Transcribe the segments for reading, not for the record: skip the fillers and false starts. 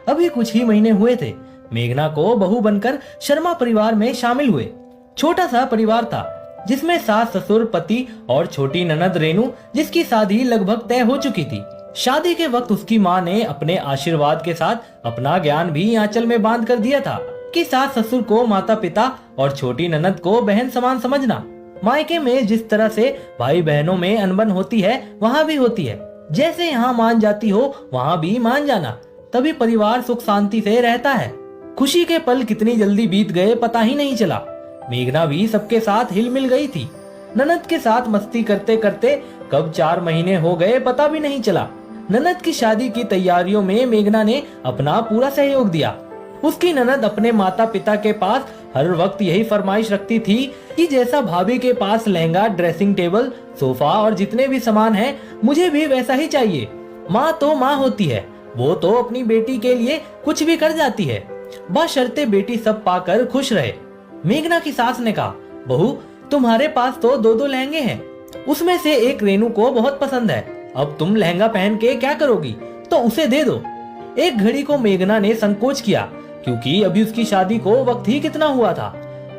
अभी कुछ ही महीने हुए थे। मेघना को बहू बनकर शर्मा परिवार में शामिल हुए। छोटा सा परिवार था जिसमें सास ससुर पति और छोटी ननद रेनू, जिसकी शादी लगभग तय हो चुकी थी। शादी के वक्त उसकी माँ ने अपने आशीर्वाद के साथ अपना ज्ञान भी आंचल में बांध कर दिया था कि सास ससुर को माता पिता और छोटी ननद को बहन समान समझना। मायके में जिस तरह से भाई बहनों में अनबन होती है वहाँ भी होती है। जैसे यहाँ मान जाती हो वहाँ भी मान जाना, तभी परिवार सुख शांति से रहता है। खुशी के पल कितनी जल्दी बीत गए पता ही नहीं चला। मेघना भी सबके साथ हिल मिल गई थी। ननद के साथ मस्ती करते करते कब 4 महीने हो गए पता भी नहीं चला। ननद की शादी की तैयारियों में मेघना ने अपना पूरा सहयोग दिया। उसकी ननद अपने माता पिता के पास हर वक्त यही फरमाइश रखती थी कि जैसा भाभी के पास लहंगा, ड्रेसिंग टेबल, सोफा और जितने भी सामान हैं, मुझे भी वैसा ही चाहिए। माँ तो माँ होती है, वो तो अपनी बेटी के लिए कुछ भी कर जाती है, बशर्ते बेटी सब पाकर खुश रहे। मेघना की सास ने कहा, बहू तुम्हारे पास तो 2 लहंगे हैं, उसमें से एक रेनू को बहुत पसंद है। अब तुम लहंगा पहन के क्या करोगी, तो उसे दे दो। एक घड़ी को मेघना ने संकोच किया, क्योंकि अभी उसकी शादी को वक्त ही कितना हुआ था।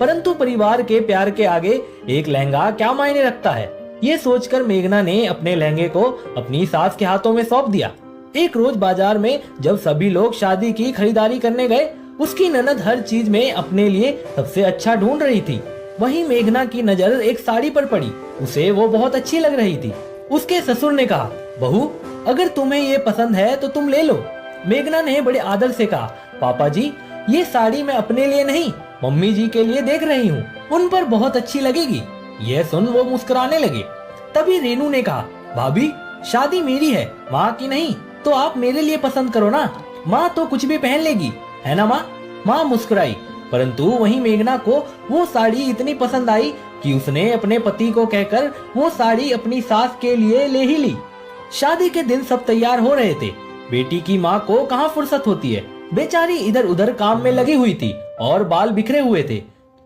परंतु परिवार के प्यार के आगे एक लहंगा क्या मायने रखता है, ये सोचकर मेघना ने अपने लहंगे को अपनी सास के हाथों में सौंप दिया। एक रोज बाजार में जब सभी लोग शादी की खरीदारी करने गए, उसकी ननद हर चीज में अपने लिए सबसे अच्छा ढूंढ रही थी। वहीं मेघना की नजर एक साड़ी पर पड़ी, उसे वो बहुत अच्छी लग रही थी। उसके ससुर ने कहा, बहू अगर तुम्हें ये पसंद है तो तुम ले लो। मेघना ने बड़े आदर से कहा, पापा जी ये साड़ी मैं अपने लिए नहीं मम्मी जी के लिए देख रही हूँ, उन पर बहुत अच्छी लगेगी। यह सुन वो मुस्कुराने लगे। तभी रेनू ने कहा, भाभी शादी मेरी है, माँ की नहीं, तो आप मेरे लिए पसंद करो ना, माँ तो कुछ भी पहन लेगी, है ना माँ। माँ मुस्कुराई, परंतु वहीं मेघना को वो साड़ी इतनी पसंद आई कि उसने अपने पति को कहकर वो साड़ी अपनी सास के लिए ले ही ली। शादी के दिन सब तैयार हो रहे थे। बेटी की माँ को कहाँ फुर्सत होती है, बेचारी इधर उधर काम में लगी हुई थी और बाल बिखरे हुए थे।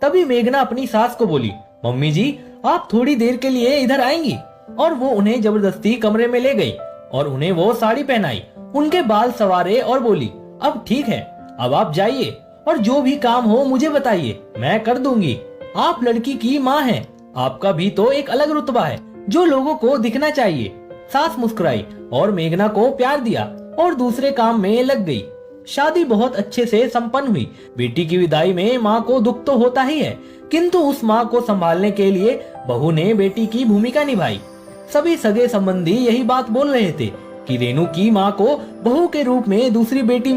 तभी मेघना अपनी सास को बोली, मम्मी जी आप थोड़ी देर के लिए इधर आएंगी। और वो उन्हें जबरदस्ती कमरे में ले गई और उन्हें वो साड़ी पहनाई, उनके बाल संवारे और बोली, अब ठीक है, अब आप जाइए और जो भी काम हो मुझे बताइए, मैं कर दूंगी। आप लड़की की माँ हैं, आपका भी तो एक अलग रुतबा है जो लोगों को दिखना चाहिए। सास मुस्कुराई और मेघना को प्यार दिया और दूसरे काम में लग गई। शादी बहुत अच्छे से संपन्न हुई। बेटी की विदाई में माँ को दुख तो होता ही है, किंतु उस माँ को संभालने के लिए बहू ने बेटी की भूमिका निभाई। सभी सगे संबंधी यही बात बोल रहे थे कि रेनू की माँ को बहू के रूप में दूसरी बेटी